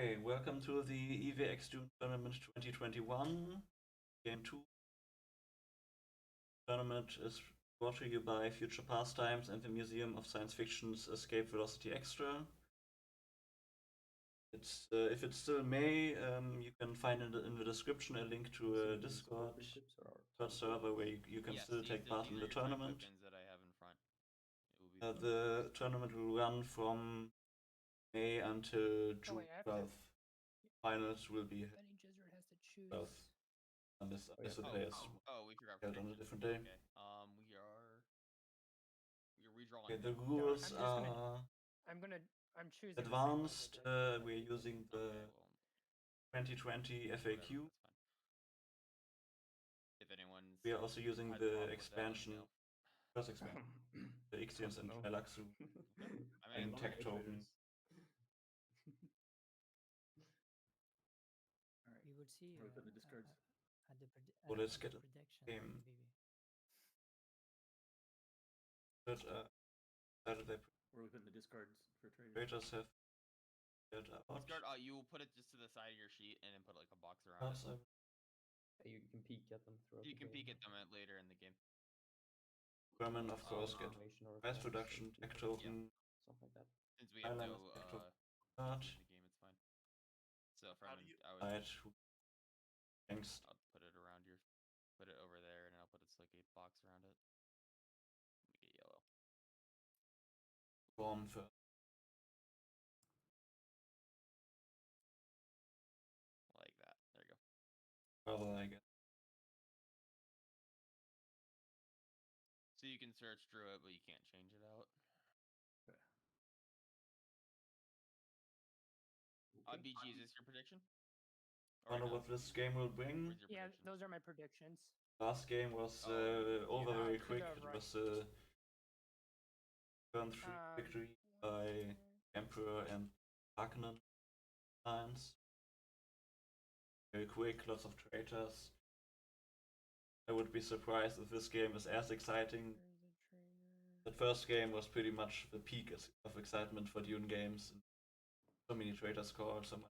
Okay, welcome to the EVX Dune Tournament 2021. Game 2. Tournament is brought to you by Future Pastimes and the Museum of Science Fiction's Escape Velocity Extra. If it's still May, you can find in the description a link to a Discord server where you can still take part in the tournament. The tournament will run from May until June 12th. Finals will be Gesserit has to choose. 12th. Unless the play is held on a different day. Okay. You're redrawing. Okay, the rules are I'm choosing advanced. We're using the 2020 FAQ. If anyone's We are also using the expansion, first expansion, the Ixians and Tleilaxu and tech token. You would see the discards. Well, let's get a game. But how do they? Where are we putting the discards for traders? Traders have get out. discard. You will put it just to the side of your sheet and then put like a box around it. You can peek at them throughout. You can peek at them later in the game. Fremen, of course, get price reduction, tech token, something like that. Since we have no in the game, it's fine. So Fremen, Thanks. I'll put it around put it over there, and I'll put like a box around it. Make it yellow. Form for like that. There you go. well, I guess. So you can search through it, but you can't change it out. Okay. BG, is this your prediction? I don't know what this game will bring. Yeah, those are my predictions. Last game was over very quick. It was a turn 3 victory by Emperor and Harkonnen alliance. Very quick, lots of traitors. I would be surprised if this game is as exciting. The first game was pretty much the peak of excitement for Dune games. So many traitors called, so much.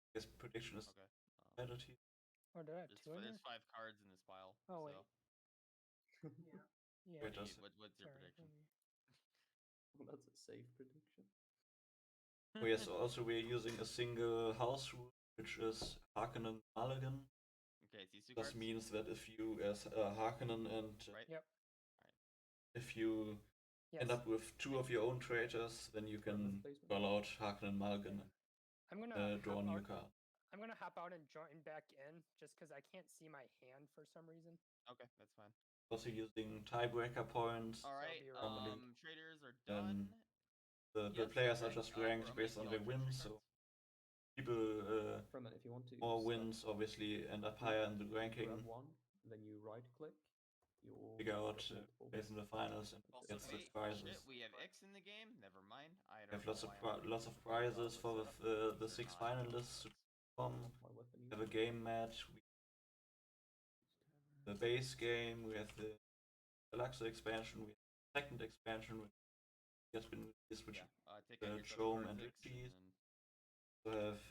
I guess prediction is added here. Oh, do I have two in There's 5 cards in this pile. Oh, wait. So. Yeah. Traitors. What's your prediction? Well, that's a safe prediction. Oh yes, also we're using a single house rule, which is Harkonnen Mulligan. Okay, it's these 2 This cards? means that if you, as Harkonnen, and Right? Yep. if you end up with 2 of your own traitors, then you can roll out Harkonnen Mulligan I'm and gonna draw a new card. I'm gonna hop out and join back in just because I can't see my hand for some reason. Okay, that's fine. Also using tiebreaker points. Alright, normally. traders are done. The Yes, players are okay. just ranked based on their wins, so people Fremen, if you want to more wins obviously end up higher in the ranking. grab one, then you right click. Figure out based on the finals and Also, get the wait, prizes. shit, we have X in the game. Never mind. I We don't have lots of prizes for the 6 finalists to come. We have a game match. The base game. We have the Tleilaxu expansion. We have the second expansion, which has been released, which is Chome and Rixies. We have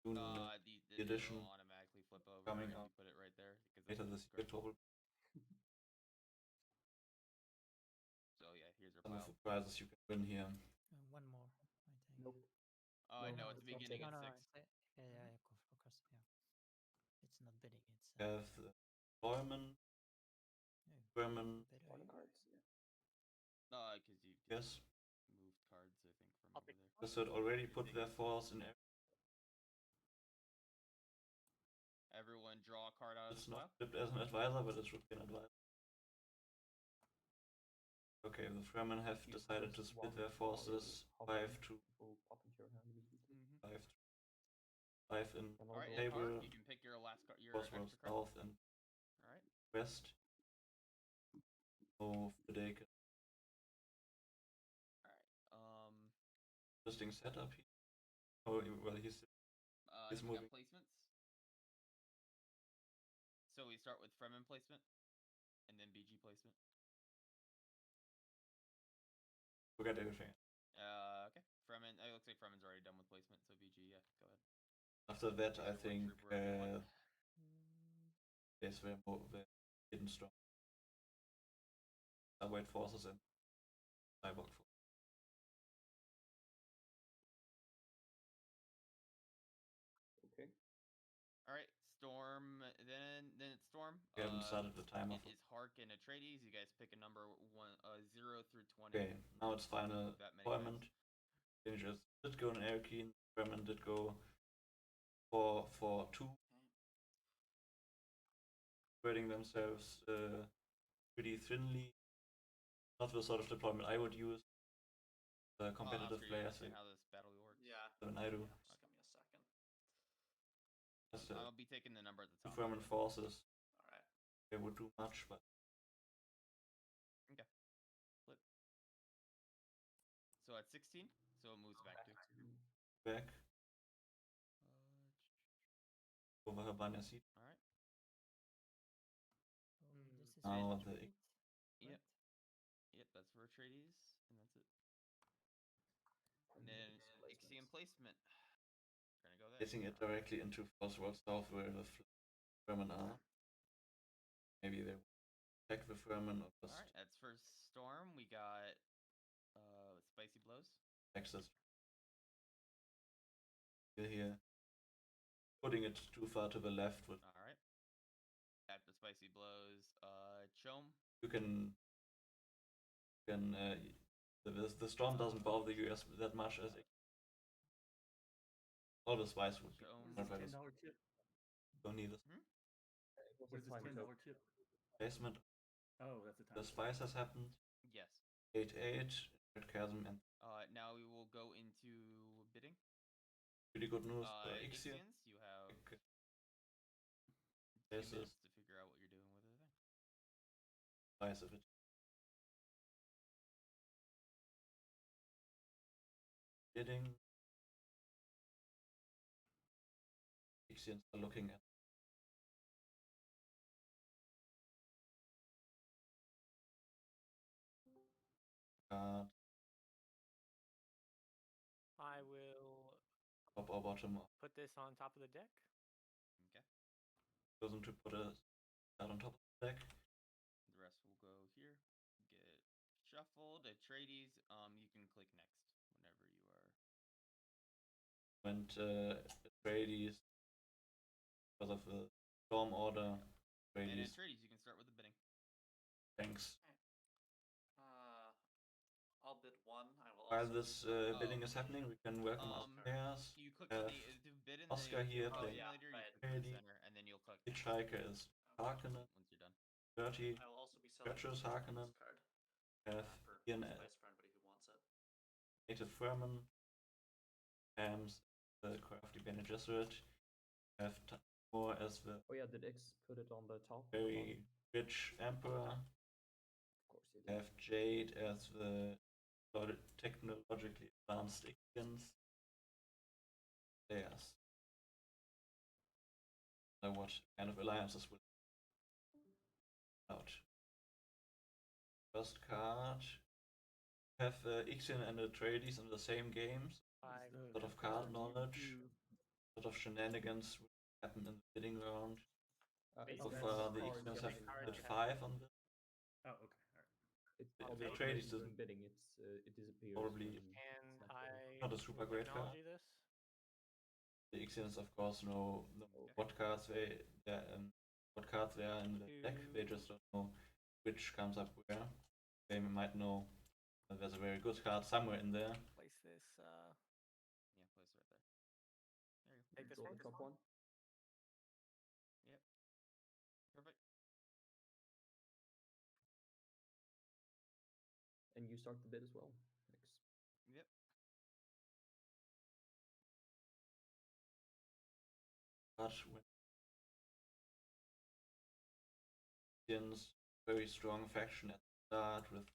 Dune the edition automatically flip over coming if up you put it right there because later this year, probably. So yeah, here's our Some of pile. the prizes you can win here. One more, I think. Nope. Oh, I know, No, it's it's not beginning taken. at 6. Yeah, of course, yeah. It's not bidding, it's We have the Fremen. Cards, yeah. Because you Yes. moved cards, I think, from over there. Gesserit already put their force in. Everyone draw a card out of It's the not pile. flipped as an advisor, but it should be an advisor. Okay, the Fremen have decided to split their forces 5-2. Will pop into your hand immediately. 5 in Alright, table. you can pick your last card, your Force extra was card. south and Alright. west. So they can Alright. interesting setup here. Oh well, he's you moving. got placements. So So we start with Fremen placement, and then BG placement. Forget everything. Okay. Fremen. It looks like Fremen's already done with placement, so BG. Yeah, go ahead. After that, I Either one think troop wherever you want. there's where more hidden strong. White forces and cyborg forces. Okay. All right, Storm. Then it's Storm. We haven't started the timer. It is Hark and Atreides. You guys pick a number 0 through 20. Okay, now it's final That many deployment. Finishers did go in Erkin. Fremen did go for 2. Spreading themselves pretty thinly. Not the sort of deployment I would use. Competitive Oscar, you players. understand how this battle works? Yeah. I do. Just give me a second. Just, I'll be taking the number at the top. Fremen forces. Alright. They would do much, but Okay. Flip. So at 16, so it moves back to. back over her banner seat. All right. This is Now Atreides, the right? Yep, that's for Atreides, and that's it. And then Ixian placement. We're gonna go there. Placing it directly into Force World South where the Fremen are. Maybe they will attack the Fremen or just Alright, that's for Storm. We got Spicy Blows. access here. Putting it too far to the left with Alright. After Spicy Blows, Chom. you can the storm doesn't bother the US that much as all the spice would be. Chom. $10 chip. Don't need this What is this $10 chip? placement. Oh, that's the time. The spice has happened. Yes. 8-8, Red Chasm, and Now we will go into bidding. pretty good news for Ixian. Ixians, you have Okay. 2 This is minutes to figure out what you're doing with the thing. spice of it. Bidding. Ixians are looking at I will top or bottom. put this on top of the deck. Okay. Chosen to put a card on top of the deck. The rest will go here. Get shuffled. Atreides, you can click next whenever you are. And Atreides, because of the storm order, And Atreides Atreides, you can start with the bidding. tanks. I'll bid 1. I will While also this bidding is happening, we can welcome our players. You click on the to bid in Oscar the here, control the simulator, you right. click the Jade. center, and then you'll click Hitchhiker is Harkonnen, once you're done. 30. I will also be selling Treacherous this Harkonnen. card Have for Ian spice for anybody who wants it. Native Fremen. Hams, the crafty Bene Gesserit. Have more as the Oh yeah, did X put it on the top? very rich Emperor. Of course you did. Have Jade as the technologically advanced Ixians. Players. Now what kind of alliances will out? First card. Have Ixian and Atreides in the same games. Five. Sort of card knowledge. Sort of shenanigans will happen in the bidding round. So Basically, far the card Ixians have getting, hit 5 on this. Oh, okay. Alright. It's the probably Atreides when doesn't- bidding. It disappears. Probably when And it's not I there. Not a super great card. technology this. The Ixians of course know what cards they are in the deck. They just don't know which comes up where. They might know that there's a very good card somewhere in there. Place this. Yeah, place it right there. There you go. Take this Draw one. the top one. Yep. Perfect. And you start the bid as well. X. Yep. But when Ixians, very strong faction at the start with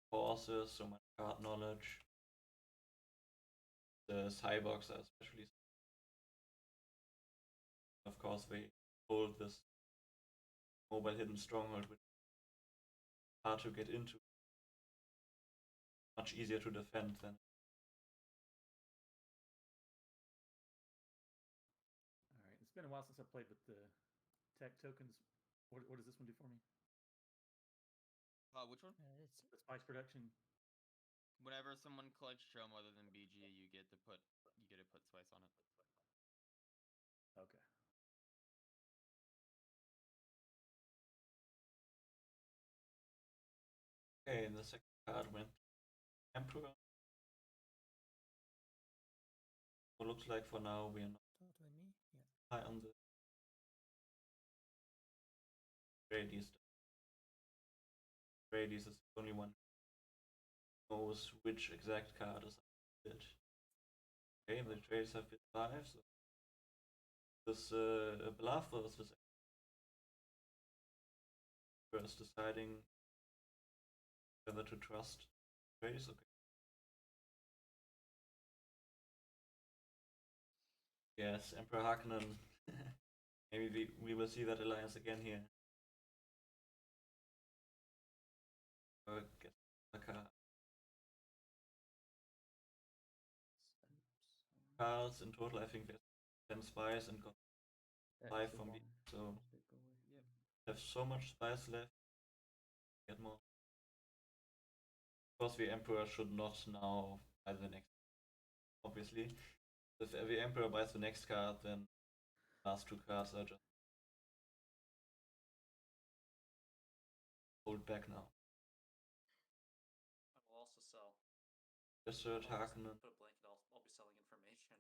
forces, so much card knowledge. The cyborgs are especially. Of course, they hold this mobile hidden stronghold, which is hard to get into. Much easier to defend than. All right. It's been a while since I played with the tech tokens. What does this one do for me? Which one? It's The spice production. Whenever someone collects Trome other than BG, you get to put spice on it. Okay. Okay, the second card went Emperor. What looks like for now we are not totally me. Yeah. high on the Atreides. Atreides is the only one who knows which exact card is it. Okay, the Atreides have been 5, so this bluff was this first deciding whether to trust Atreides. Okay. Yes, Emperor Harkonnen. Maybe we will see that alliance again here. Get a card. Cards in total, I think there's 10 spies and got 5 Extra from me. one. So Just go away. Yep. have so much spice left. Get more. Of course, the Emperor should not now buy the next. Obviously, if the Emperor buys the next card, then the last 2 cards are just hold back now. I will also sell. Gesserit, I'll just Harkonnen. put a blanket. I'll be selling information on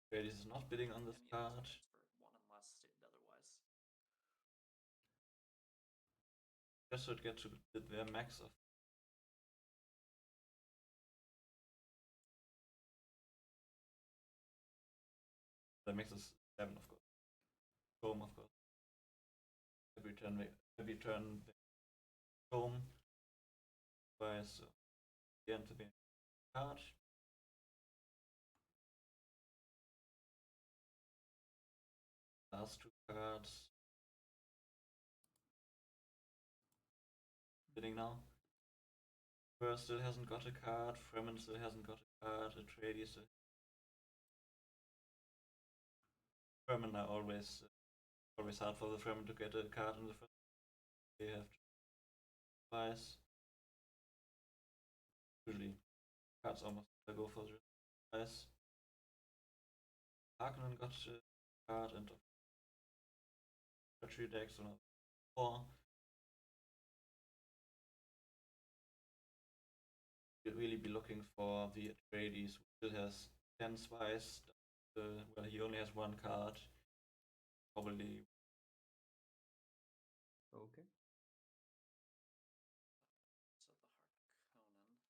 Atreides is not bidding on this any of card. these cards for 1 unless stated otherwise. Gesserit get to bid their max of. That makes us 7, of course. Home, of course. Every turn, home. So the end to be card. Last 2 cards. Bidding now. First still hasn't got a card. Fremen still hasn't got a card. Atreides. Fremen are always hard for the Fremen to get a card in the first. They have twice. Usually, cards almost never go for the twice. Harkonnen got a card and treachery decks on 4. You'll really be looking for the Atreides, who still has 10 spies. Well, he only has 1 card. Probably. Okay. So the Harkonnen.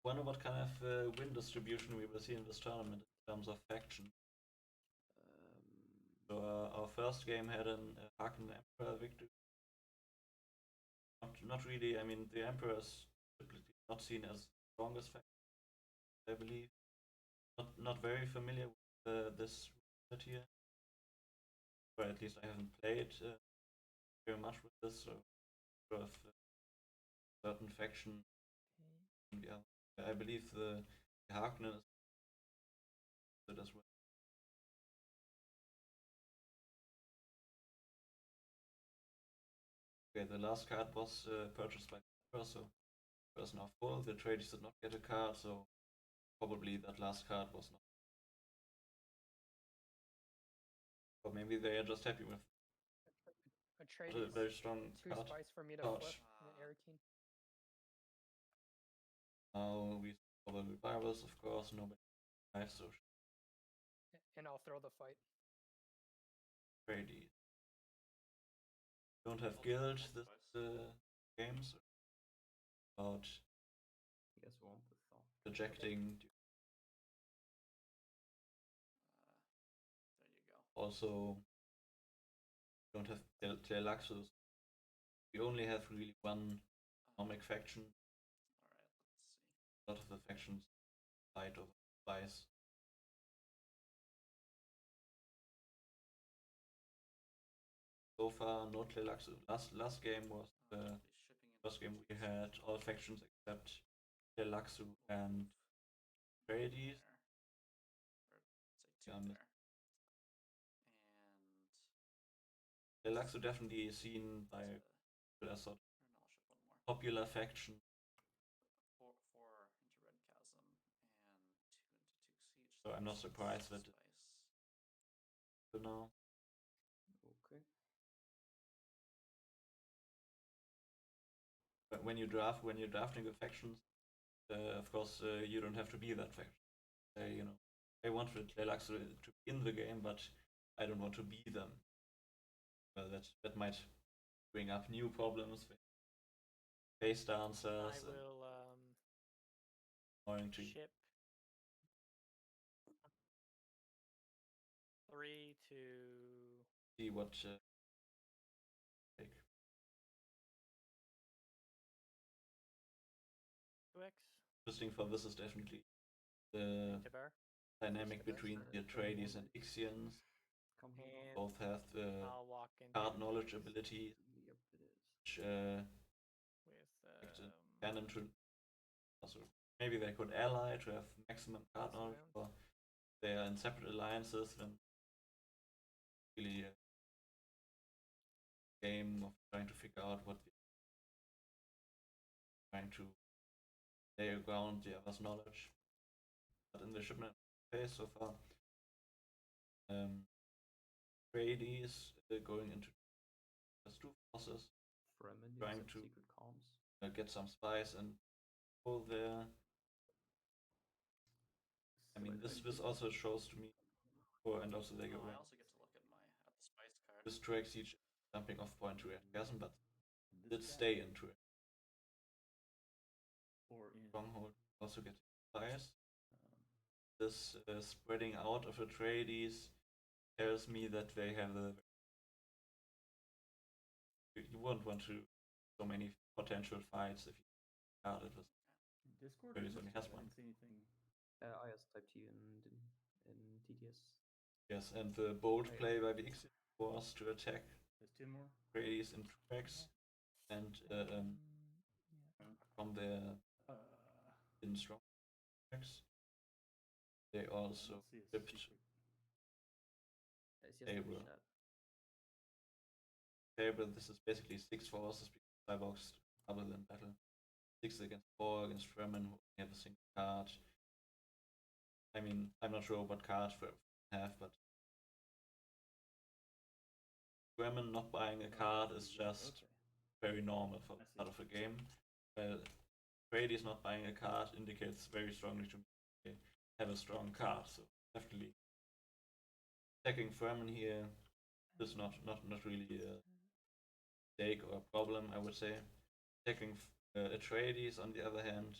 Wonder what kind of win distribution we will see in this tournament in terms of faction. So our first game had an Harkonnen Emperor victory. Not really. I mean, the Emperor is typically not seen as the strongest faction, I believe. Not very familiar with this set here. Or at least I haven't played very much with this. So sort of certain faction. Yeah, I believe the Harkonnen is good as well. Okay, the last card was purchased by the Emperor, so it was now full. The Atreides did not get a card, so probably that last card was not. Or maybe they are just happy with Atreides. a very strong 2 card. spice for me to Ouch. flip the Arakeen. Now we probably Bibles, of course, nobody nice, so And I'll throw the fight. Atreides. Don't have Also guild one this spice. game, so about You guys want the thought? ejecting There you go. also don't have Tleilaxu. We only have really one economic faction. Alright, let's see. A lot of the factions fight over spice. So far, no Tleilaxu. Last game was the I'll be shipping in first game we had all factions except Tleilaxu and Atreides. there. Or say two Yeah, there. And Tleilaxu definitely seen by to, a sort of or no, I'll ship one more. popular faction. Four into Red Chasm and 2 into Siege. So I'm not That's surprised that Spice. now. Okay. But when you're drafting the factions, of course you don't have to be that faction. I want Tleilaxu to be in the game, but I don't want to be them. Well, that might bring up new problems with face dancers. I will Annoying to ship 3 to see what like 2x. interesting for this is definitely the To bear. dynamic That's between the the Atreides one and Ixians. Come here. And Both have the I'll walk in card knowledge ability, Yep, it is. which with makes it canon to also maybe they could ally to have maximum card knowledge, or they are in separate alliances then really a game of trying to figure out what trying to lay around the other's knowledge. But in the shipment phase so far, Atreides going into just 2 forces, Fremen trying use to secret comms. get some spice and pull there. I mean, this also shows to me, and also they go Oh, I around. also get to look at the spice card. This tracks each jumping off point to Orgasm, but This did guy, stay into it. or in Stronghold also get spice. um, This spreading out of Atreides tells me that they have you won't want to so many potential fights if you card it with. Discord. Maybe Or it's only YouTube? has I one. didn't see anything. IS type T in TDS. Yes, and the bold Right. play by the Ixians was to attack There's 2 more. Atreides in tracks and from their Uh, in strong tracks. They also let's see a ripped secret. It's They just in the will. chat. table. This is basically 6 forces because Cyborgs double in battle. 6 against 4 against Fremen who only have a single card. I mean, I'm not sure what cards Fremen have, but Fremen not buying a card is just Okay. very normal for I see. part of a game. Well, Atreides not buying a card indicates very strongly to me they have a strong card, so definitely attacking Fremen here is not really a mistake or a problem, I would say. Attacking Atreides, on the other hand,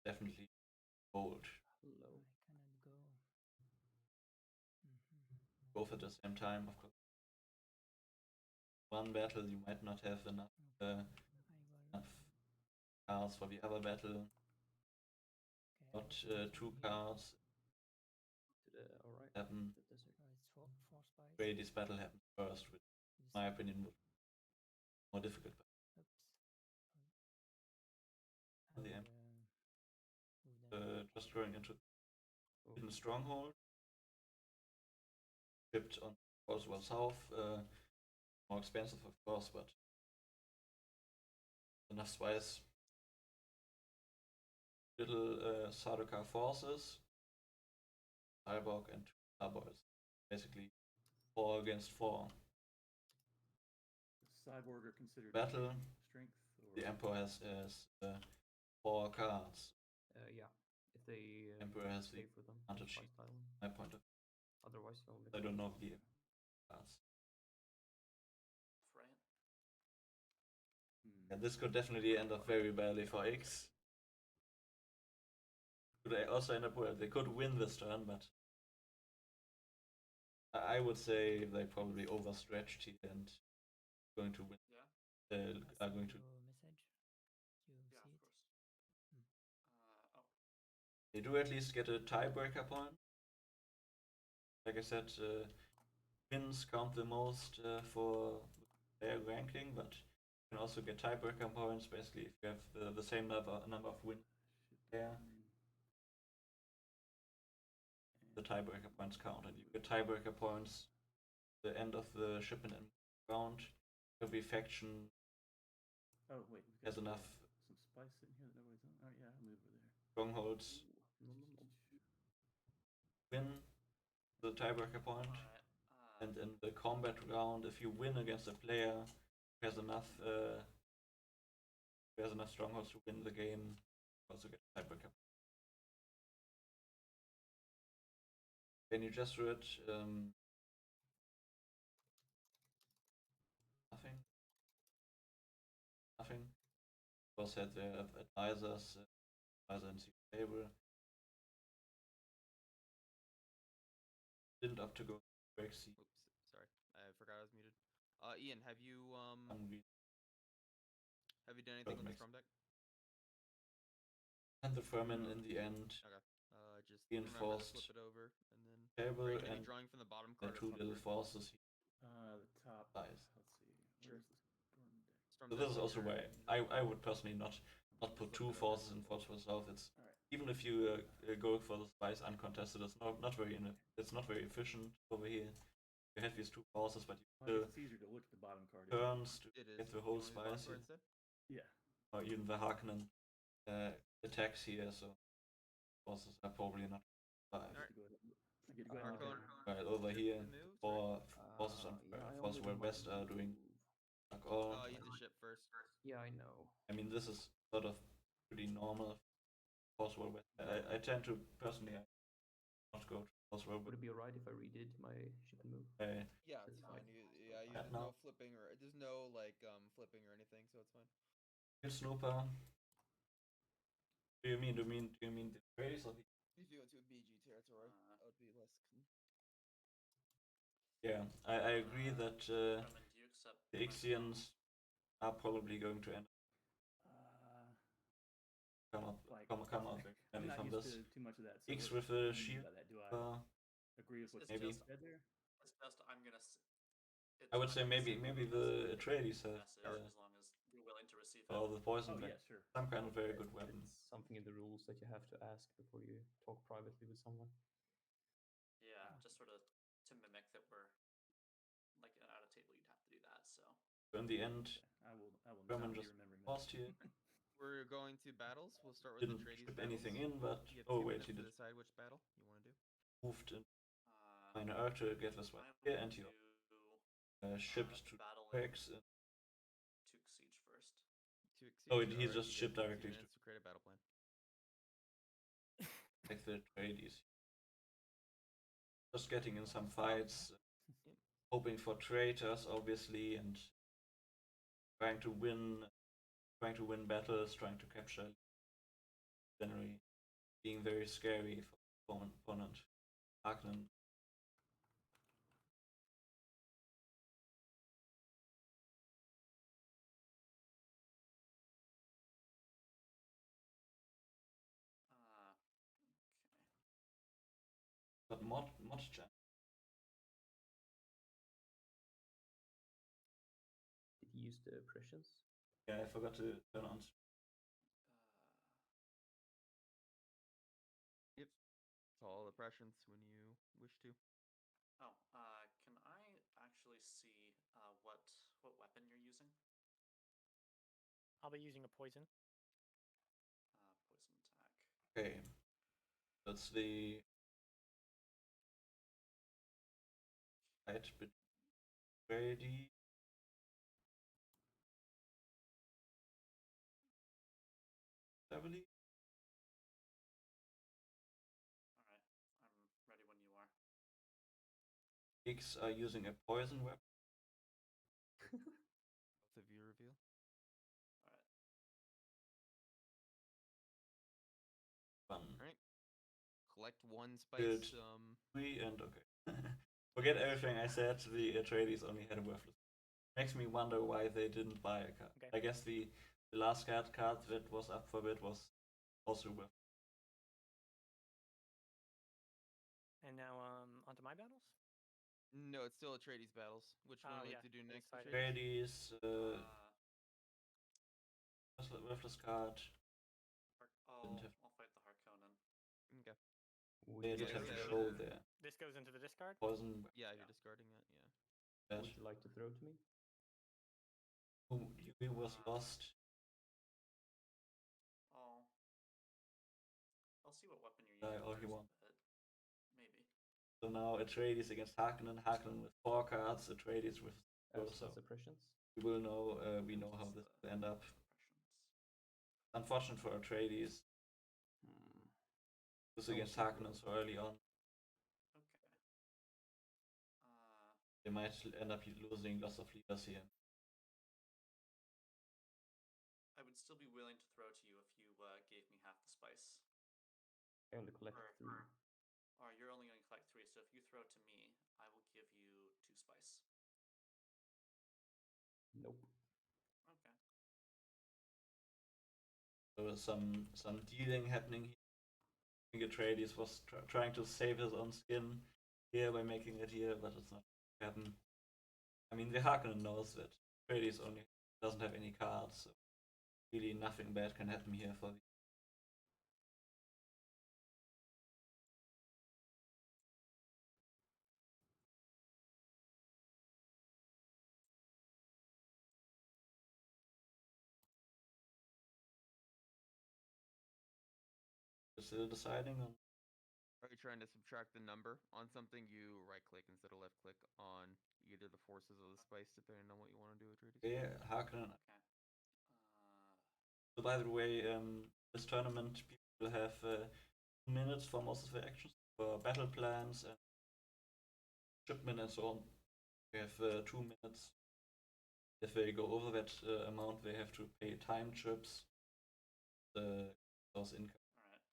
definitely bold. Hello. Both at the same time, of course. One battle you might not have enough cards for the other battle. Not 2 cards Alright. happen. The desert. Atreides battle happens first, which in my opinion would be more difficult. At the end, just going into hidden stronghold. Shipped on Oswald South, more expensive of course, but enough spice. Little Sardaukar forces, Cyborg and 2 Starboys. Basically 4 against 4. Cyborg are considered Battle. strength. Or The Emperor has 4 cards. Yeah. If they Emperor has the pay for them. advantage Spice sheet. tile. My point of Otherwise, you only I don't know the cards. Right. Yeah, this could definitely end up very badly for X. Could they also end up where they could win this turn, but I would say they probably overstretched here and going to win. Yeah. Are going to. message. You Yeah, see of it? course. Hmm. Oh, They do at least get a tiebreaker point. Like I said, wins count the most for their ranking, but you can also get tiebreaker points. Basically, if you have the same number of wins there, the tiebreaker points count, and you get tiebreaker points at the end of the shipment and round. Every faction Oh wait, we've has got enough some spice sitting here that nobody's on. Oh yeah, I'll move over there. strongholds Ooh, nom, nom, nom. win the tiebreaker point. alright. And in the combat round, if you win against a player who has enough strongholds to win the game, you also get a tiebreaker. Bene Gesserit, nothing. Nothing. Of course, had their advisors, advisor in secret table. Didn't opt to go break C. Oops, sorry, I forgot I was muted. Ian, have you done anything with the Storm deck? And the Fremen in the end. Okay. Just remember to Reinforced flip it over and then table are you gonna and be drawing from the bottom the card or two front little card? forces. The top. Nice. Let's see. Sure. Where's the storm deck? Storm So this is deck also here. why I would personally not put two forces in force for south. It's even if you go for the spice uncontested, it's not very it's not very efficient over here. You have these two forces, but you I still guess it's easier to look at the bottom card. isn't it? turns to It is. get the You whole want me to bottom spice card here. instead? Yeah. Or even the Harkonnen attacks here, so forces are probably not five. I get to go ahead. I get to go ahead and look at it. Right over here, The move, four forces on Yeah, I force only world might west are doing move. like all. you have to ship first. Yeah, I know. I mean, this is sort of pretty normal. Force world west. I tend to personally not go to force world Would west. it be alright if I redid my ship and move? Yeah, That's it's fine. fine. Yeah, There's no. no flipping or there's no like flipping or anything, so it's fine. Good snooper. Do you mean the Atreides or the? If you went to a BG territory, Uh, that would be less. Yeah, I agree that Fremen, do you accept the my Ixians are probably going to end come up Like, very I'm maybe not from used this. to too much of that. So X what with the do you mean shield. by that? Do I agree with what It's you maybe. said there? It's best. I'm gonna. I would say maybe the Atreides have message as long as you're willing to receive it. all the poison Oh back. yeah, sure. Some kind of very good weapon. It's something in the rules that you have to ask before you talk privately with someone. Yeah, just sort of to mimic that we're like at a table. You'd have to do that. So So in the end, I will Fremen not be just remembering that. lost here. We're going to battles. We'll start with Didn't the Atreides ship battles. anything in, but You have oh 2 wait, minutes he to did decide which battle you want to do. moved in uh, minor arc to get this one I here, will and he do shipped to battle Rex. Tuk Siege first. Oh, Siege, he alright, just you shipped get 2 directly minutes to create a battle plan. like the Atreides. Just getting in some fights, hoping for traitors, obviously, and trying to win battles, trying to capture. Generally, being very scary for opponent. Harkonnen. Okay. But mod chance. Did he use the prescience? Yeah, I forgot to turn on. Yep. Call the prescience when you wish to. Oh, can I actually see what weapon you're using? I'll be using a poison. Poison attack. Okay, that's the fight between Brady. I believe. All right, I'm ready when you are. X are using a poison weapon. Both of you reveal. All right. One. Alright. Collect 1 spice. Good. 3 and okay. Forget everything I said. The Atreides only had a worthless. Makes me wonder why they didn't buy a card. Okay. I guess the last card that was up for bid was also worthless. And now onto my battles. No, it's still Atreides battles. Which one Oh, would you yeah, like to do it's next? fighting. Atreides? Atreides, worthless card. Didn't have. I'll fight the Harkonnen. Okay. They Would did you have like to to- show their This goes into the discard. poison. Yeah, you're discarding it. Yeah. That Would you like to throw to me? he was lost. I'll see what weapon you're Die using. all he first, wants. but maybe. So now Atreides against Harkonnen. Harkonnen with 4 cards. Atreides with 0. So Suppressions. we will know. We know how this will end up. Unfortunate for Atreides. Hmm. This I will against see what Harkonnen so early on. Okay. They might end up losing lots of leaders here. I would still be willing to throw to you if you gave me half the spice. I only collected 3. Or you're only going to collect 3, so if you throw to me, I will give you 2 spice. Nope. Okay. So some dealing happening here. I think Atreides was trying to save his own skin here by making it here, but it's not happen. I mean, the Harkonnen knows that Atreides only doesn't have any cards, so really nothing bad can happen here for the. Still deciding on. Are you trying to subtract the number on something? You right click instead of left click on either the forces or the spice, depending on what you want to do, Atreides. Yeah, Harkonnen. Okay. So by the way, this tournament people will have 2 minutes for most of the actions, for battle plans and shipment and so on. We have 2 minutes. If they go over that amount, they have to pay time chips. Those income. Alright.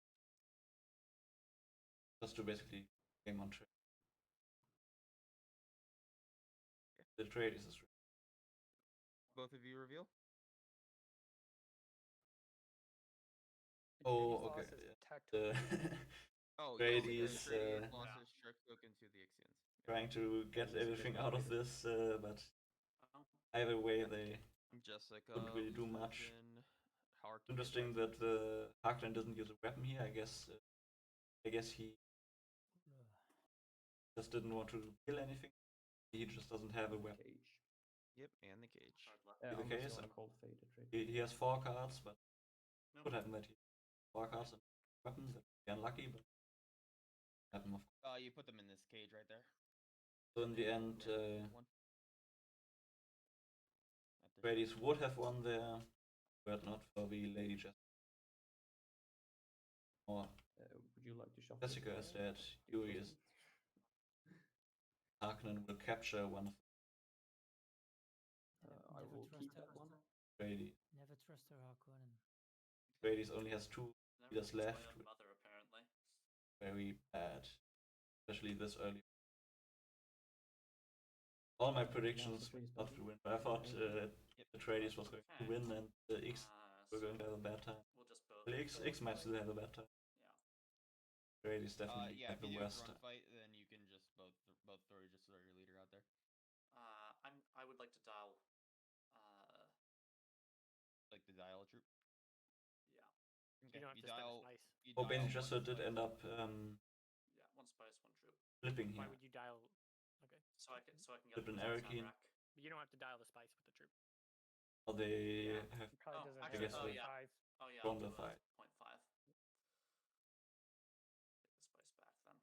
Just to basically game on trade. The trade is real. Both of you reveal. Oh, okay. Losses Yeah. tactile. Oh, Atreides, Atreides lost his trick token to the Ixians. trying to get everything out of this, but either way they Jessica couldn't really do loses much. in Harkonnen Interesting that the Harkonnen doesn't use a weapon here. I guess he just didn't want to kill anything. He just doesn't have a weapon. Cage. Yep, and the cage. Hard luck. the Unless case, you want and to cold fade a trade. He has 4 cards, but No. could happen that he has 4 cards and weapon. That would be unlucky, but happen of course. You put them in this cage right there. So in the end, One. Atreides would have won there, but not for the Lady Jessica. Or Would you like to shuffle? Jessica is dead. Yuri is. Harkonnen will capture one of I Never will trust keep her. that one. Atreides. Never trust her, Harkonnen. Atreides only has 2 Never leaders trust my left. own mother, apparently. Very bad, especially this early. All my predictions were not to win, but I thought Atreides was going to win and X were going to have a bad time. We'll just both. Well, X might still have a bad time. Yeah. Atreides definitely Yeah, have if the you do a worst. front fight, then you can just both throw your leader out there. I would like to dial. Like the dial troop. Yeah. You don't have to spend a spice. Oh, Bene one Gesserit did spice. end up Yeah. 1 spice, 1 troop. flipping Why here. would you dial? Okay. So I can get Flip an the Arrakeen. sound rack. But you don't have to dial the spice with the troop. Or they Yeah. have It probably Oh, doesn't actually, have guess to so. be yeah. 5. Oh yeah. From I'll the do a fight. 0.5. Get the spice back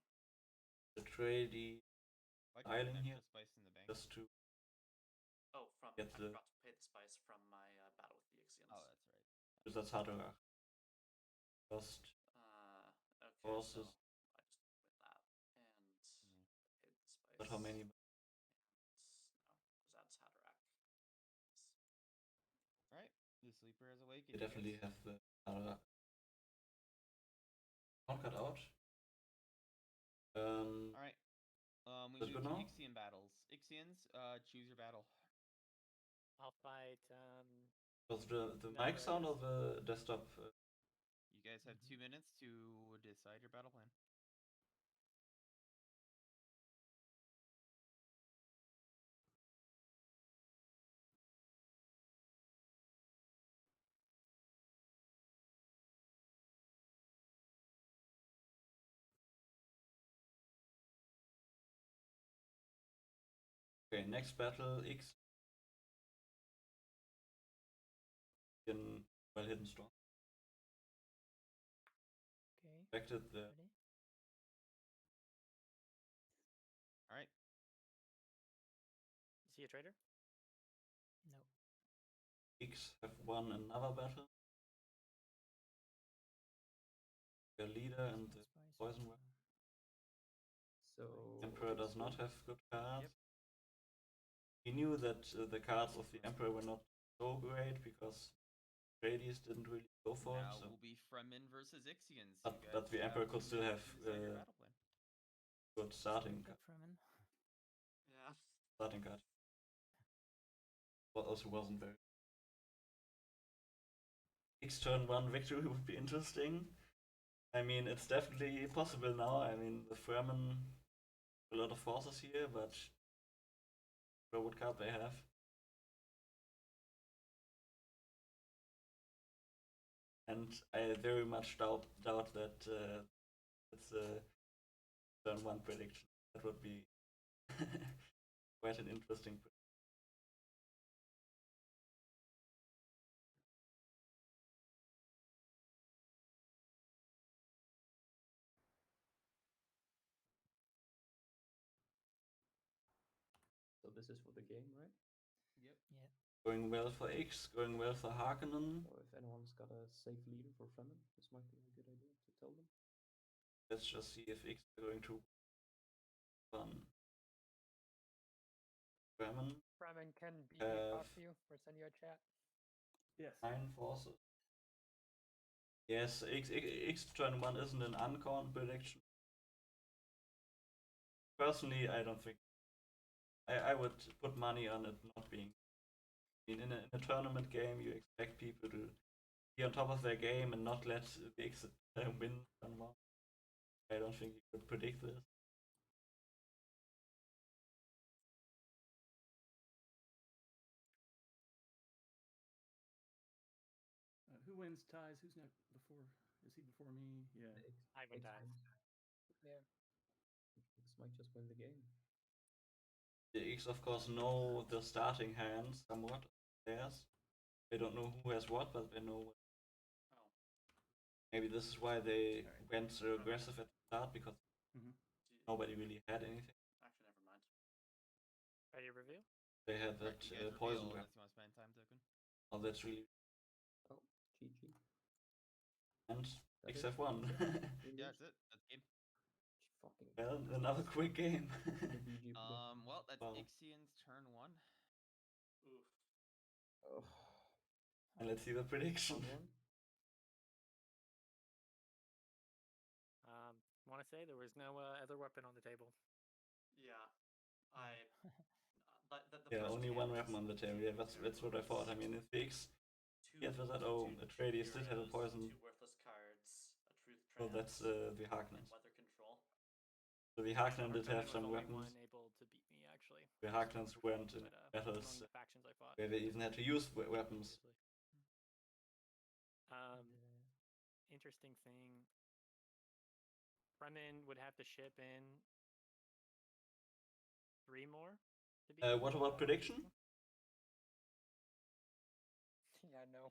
then. Atreides Why do you have Island an here? extra spice in the bank? just to Oh, I Get the- forgot to pay the spice from my battle with the Ixians. Oh, that's right. because that's Hathor. Lost Okay. forces. So I just went with that and paid the spice. But how many? And, no, because that's Haderach. Alright, the sleeper has awakened. They definitely have the count cut out. Alright. We Let's move go to now. Ixian battles. Ixians, choose your battle. I'll fight. Was the No, mic there sound it or is. the desktop? You guys have 2 minutes to decide your battle plan. Okay, next battle X. In well hidden strong. Okay. Expected the Ready? All right. Is he a traitor? No. X have won another battle. Their leader and the Spice poison or- weapon. So Emperor does not X1. have good cards. Yep. He knew that the cards of the Emperor were not so great because Atreides didn't really go for it. Now So. will be Fremen versus Ixians. But- You but guys the Emperor have could 2 still minutes have, to decide your battle plan. Good starting Get Fremen. Yeah. starting card. But also wasn't very. X turn 1 victory would be interesting. I mean, it's definitely possible now. I mean, the Fremen, a lot of forces here, but what card they have. And I very much doubt that it's a turn 1 prediction. That would be quite an interesting prediction. So this is for the game, right? Yep. Yeah. Going well for X, going well for Harkonnen. So if anyone's got a safe leader for Fremen, this might be a good idea to tell them. Let's just see if X are going to run. Fremen, Fremen can beat me, talk to you, or send you a chat. Yes. 9 forces. Yes, X turn 1 isn't an uncommon prediction. Personally, I don't think. I would put money on it not being. I mean, in a tournament game, you expect people to be on top of their game and not let the X win turn 1. I don't think you could predict this. Who wins ties? Who's next before? Is he before me? Yeah. The I win X ties. wins. Yeah. X might just win the game. The X, of course, know the starting hands somewhat. Theirs. They don't know who has what, but they know. Oh. Maybe this is why they went so aggressive at the start because Mm-hmm. nobody really had anything. Actually, never mind. Ready to reveal? They had Alright, that you guys poison reveal weapon. unless you want to spend time token. Oh, that's really. Oh, GG. And That X is have won. We Yeah, lose. that's it. That's game. Fucking. Well, another quick game. The BG prediction. Well, that's Wow. Ixian's turn 1. Oof. Oh. And let's see the prediction. Fun one. Want to say there was no other weapon on the table. Yeah. I. The Yeah, first only one hand weapon on the just table. Yeah, that's what I thought. I mean, if the X. Yes, was that? Oh, Atreides did have a poison. 2 worthless cards, a truth Oh, trance, that's the Harkonnen. and weather control. So the Harkonnen did have Fremen was some only weapons. one able to beat me actually. The Harkonnens weren't in But, battles among the factions I fought. where they even had to use weapons. Obviously. And, Interesting thing. Fremen would have to ship in 3 more to beat me. What about prediction? Yeah, no.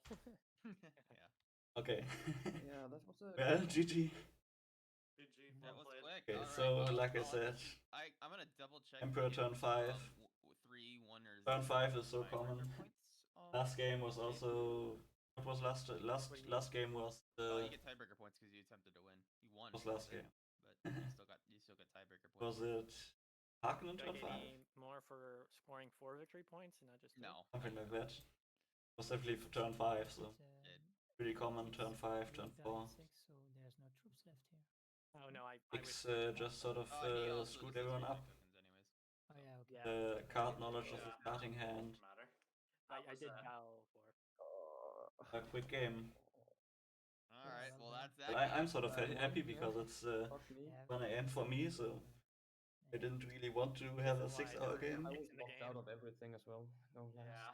Yeah. Okay. yeah, that was a. Well, GG. GG. That Well was played. quick. Okay, Alright, so well, like I I'll said, I'm gonna double check. Emperor if, turn 5. 3 1ers. Turn 5 is so tiebreaker common. points on Last game was the tape. also. What was last What do you last game was Well, the you get tiebreaker points because you attempted to win. You won. was last game. But you still got tiebreaker points. Was it Harkonnen Do I turn get 5? any more for scoring 4 victory points and not just 2? No. Something like that. Was definitely for turn 5, so It's, pretty common. Turn 5, we turn died 4. 6, so there's no troops left here. Oh no, I X wish just sort of He also screwed doesn't everyone have up. tokens Yeah. card knowledge of the starting hand. Doesn't matter. I That was, did bow for. A quick game. All right, well that's But that. I'm game. sort of happy yeah. because it's Fuck me. Yeah. 1 a.m. for me, so I didn't really want to have a So why 6-hour did I game. I Picks was in the locked game. out of everything as well. No lies. Yeah.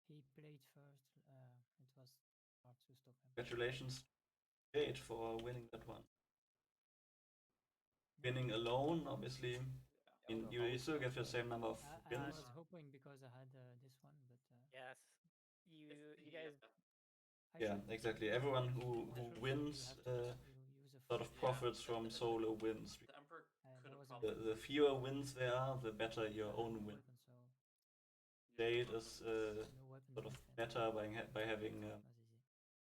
He played first. It was hard to stop him. Congratulations, Jade, for winning that one. Yeah. Winning alone, obviously. I mean, Yeah, you still get the same number of I wins. was hoping because I had this one, but Yes. You guys. I Yeah, should- exactly. Everyone who I should- wins you have to use a sort of free- profits from solo wins. The Emperor that could have was a probably. The fewer wins there are, the better your own win. weapon, so Jade is no weapon sort of defense. better by having Not easy.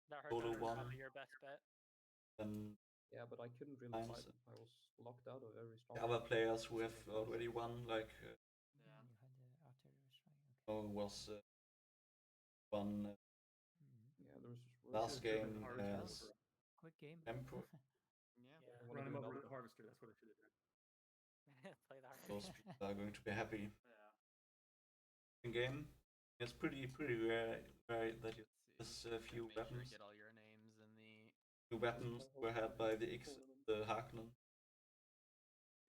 That hurt. Solo That one. probably your best bet. than Yeah, but I couldn't really Times. fight. I was locked out of every strong. the other players who have already won, like Yeah. You had the artillery strike. Okay. was one Mhm. Yeah, there's last game Harvester. as Quick game. Emperor. Yeah. Yeah. Wanna Run him do over with another? the harvester. That's what I should have done. Play the hard. Those people are going to be happy. Yeah. In game, it's pretty rare that you Let's There's a see. few Make sure weapons. I get all your names in the. new weapons were had by the Harkonnen.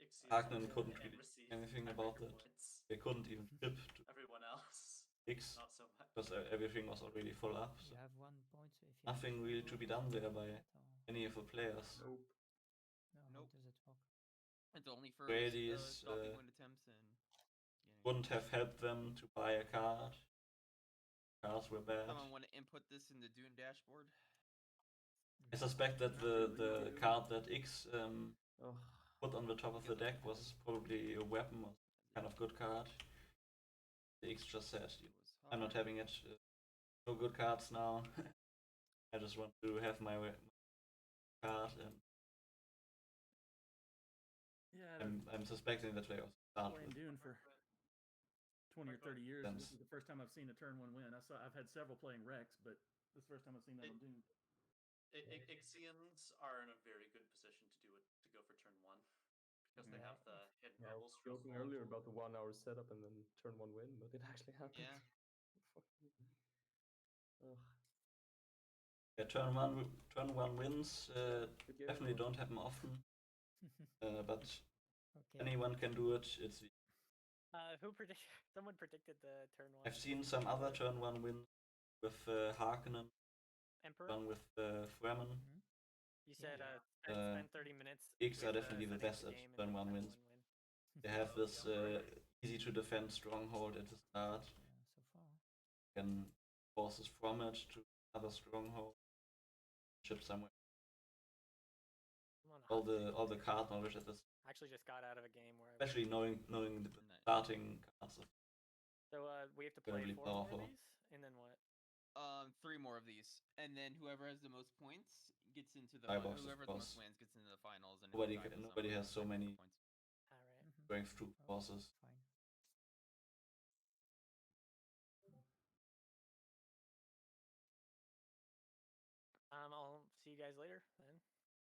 Ixians Harkonnen also couldn't didn't really receive do anything about tiebreaker it. points. They couldn't even ship to Everyone else, X not so much. because everything was already full up. So You have 1 point if you have nothing a really free to be roll or done there something by like that, or- any of the players. Nope. No, Nope. how does it work? It's only for Atreides, stopping win attempts and. getting- Wouldn't have helped them to buy a card. Cards were bad. Someone want to input this in the Dune dashboard? I suspect that the card that X Ugh. put on the top of the deck was probably a weapon or kind of good card. The X just said, It was I'm not hard. having it. No good cards now. I just want to have my card, and Yeah, I'm suspecting that they also start playing with. Dune for 20 or 30 years. And this Sense. is the first time I've seen a turn 1 win. I've had several playing Rex, but this is the first time I've seen that on Dune. Ixians are in a very good position to do it to go for turn 1 because they Yeah. have the hidden Yeah, I rebels. was joking earlier about the 1 hour setup and then turn 1 win, but it actually happened. Yeah. Fuck me. Ugh. Yeah, turn one wins Good game, definitely everyone. don't happen often, but Okay. anyone can do it. It's Who predict? Someone predicted the turn 1. I've seen some other turn one wins with Harkonnen, Emperor. one with Fremen. Mhm. You said Uh, spend 30 minutes. X are with, definitely the setting best the at game and turn then one have wins. one win. They have this easy to defend stronghold at the start. Yeah, so far. Can forces from it to another stronghold, ship somewhere. I'm on a All hot the streak. card knowledge at this, I actually just got out of a game where. especially knowing the Nice. starting cards. So we have to Gonna play be 4 more of powerful. these, and then what? 3 more of these, and then whoever has the most points gets into the Eyeballs, of whoever has the most course. wins gets into the finals. And Nobody if the tie nobody someone, has so then many points. All right. Mhm. going through Oh, forces. Fine. I'll see you guys later then.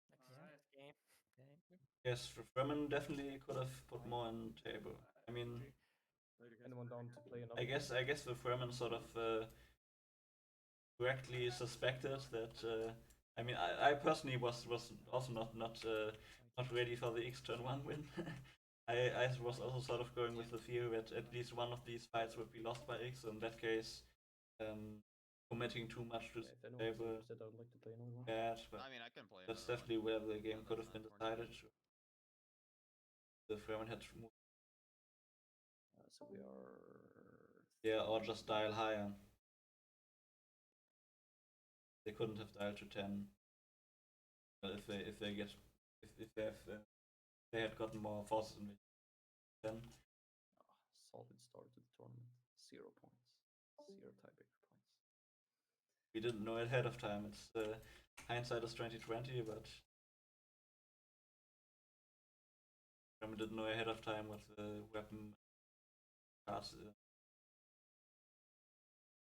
Next Alright. game. Okay. Yes, Fremen definitely could have put more on the table. I mean, Later, guys. Anyone down to play another? I guess the Fremen sort of correctly suspected that. I mean, I personally was also not ready for the X turn one win. I was also sort of going with the theory that at least one of these fights would be lost by X. So in that case, committing too much to Yeah, if the anyone's table interested, I would like to play another one. bad, but I mean, I can play. that's another one. definitely where the game No, could that's have been not tournament. decided. The Fremen had to move, So we are. yeah, or just dial higher. They couldn't have dialed to 10. Well, if they get if they have they had gotten more forces in 10. Solid start to the tournament. 0 points. 0 tiebreaker points. We didn't know ahead of time. It's hindsight is 2020, but we didn't know ahead of time what the weapon cards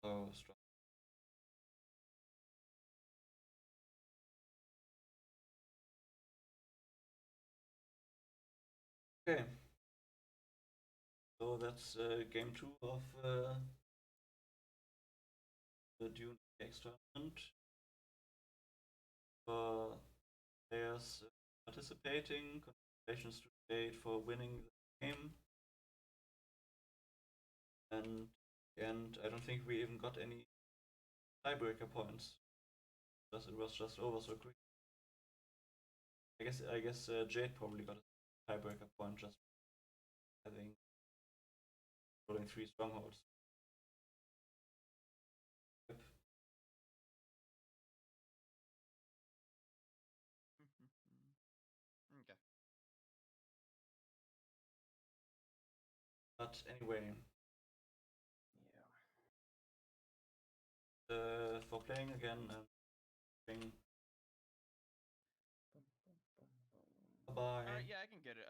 so strong. Okay. So that's game 2 of the DUNE EVX Tournament. For players participating, congratulations to Jade for winning the game. And I don't think we even got any tiebreaker points. It was just over so quick. I guess Jade probably got a tiebreaker point just having rolling 3 strongholds. Yep. Okay. But anyway, Yeah. for playing again and playing. Bye bye. Yeah, I can get it.